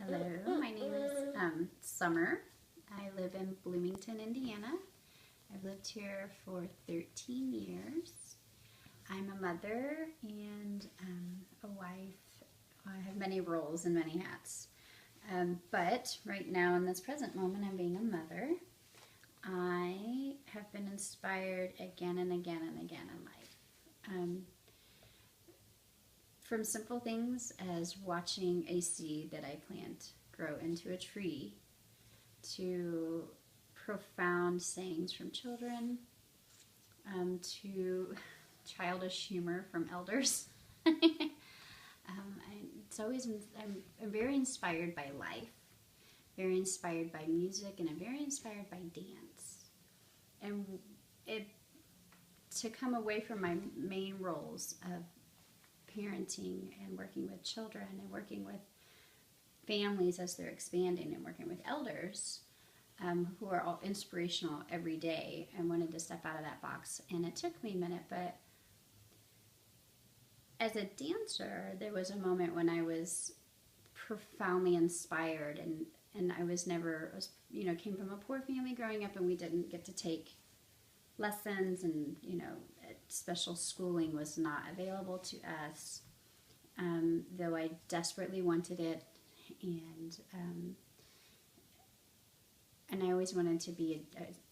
Hello, my name is Summer. I live in Bloomington, Indiana. I've lived here for 13 years. I'm a mother and a wife. I have many roles and many hats. But right now in this present moment, I'm being a mother. I have been inspired again and again and again in life. From simple things as watching a seed that I plant grow into a tree, to profound sayings from children, to childish humor from elders. I'm very inspired by life, very inspired by music, and I'm very inspired by dance. And to come away from my main roles of parenting and working with children and working with families as they're expanding and working with elders who are all inspirational every day, and wanted to step out of that box. And it took me a minute, but as a dancer, there was a moment when I was profoundly inspired, and I was came from a poor family growing up, and we didn't get to take lessons, and special schooling was not available to us, though I desperately wanted it, and I always wanted to be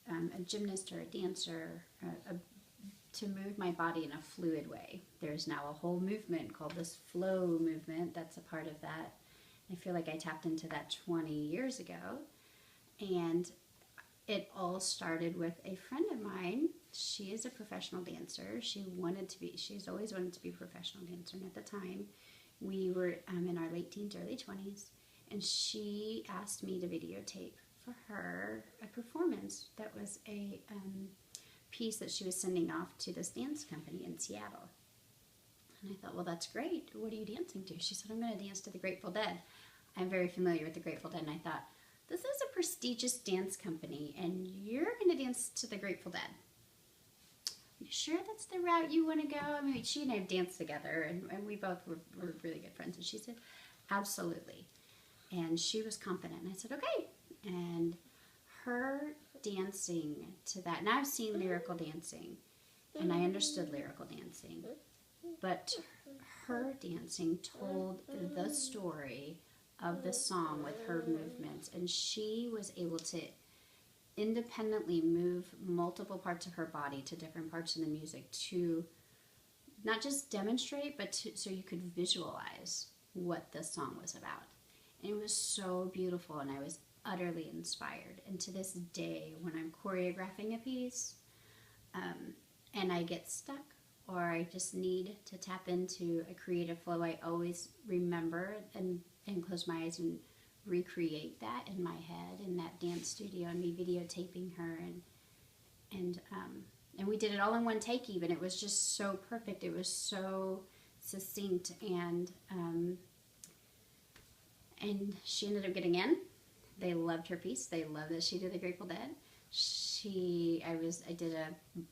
a gymnast or a dancer, to move my body in a fluid way. There's now a whole movement called this flow movement that's a part of that. I feel like I tapped into that 20 years ago, and it all started with a friend of mine. She is a professional dancer. She's always wanted to be a professional dancer. And at the time, we were in our late teens, early 20s, and she asked me to videotape for her a performance that was a piece that she was sending off to this dance company in Seattle. And I thought, well, that's great. What are you dancing to? She said, I'm going to dance to the Grateful Dead. I'm very familiar with the Grateful Dead, and I thought, this is a prestigious dance company, and you're going to dance to the Grateful Dead. Are you sure that's the route you want to go? I mean, she and I have danced together, and we both were really good friends. And she said, absolutely. And she was confident. And I said, okay. And her dancing to that, and I've seen lyrical dancing, and I understood lyrical dancing, but her dancing told the story of the song with her movements, and she was able to independently move multiple parts of her body to different parts of the music to not just demonstrate, but so you could visualize what the song was about. And it was so beautiful, and I was utterly inspired. And to this day, when I'm choreographing a piece and I get stuck, or I just need to tap into a creative flow, I always remember and close my eyes and recreate that in my head in that dance studio, and me videotaping her, and we did it all in one take. Even it was just so perfect. It was so succinct, and she ended up getting in. They loved her piece. They loved that she did the Grateful Dead. I did a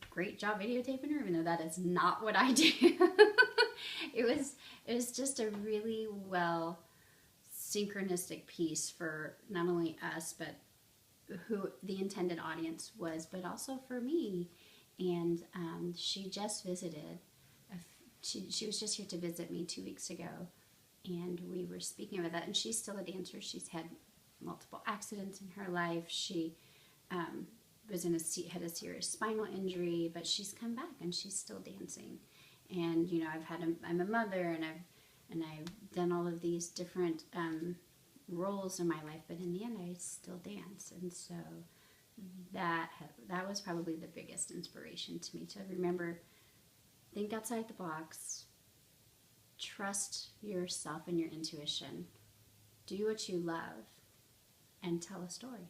great job videotaping her, even though that is not what I do. It was just a really well synchronistic piece for not only us, but who the intended audience was, but also for me. And she just visited. She was just here to visit me 2 weeks ago, and we were speaking about that. And she's still a dancer. She's had multiple accidents in her life. She had a serious spinal injury, but she's come back and she's still dancing. And I'm a mother, and I've done all of these different roles in my life, but in the end, I still dance. And so that was probably the biggest inspiration to me, to remember, think outside the box, trust yourself and your intuition, do what you love, and tell a story.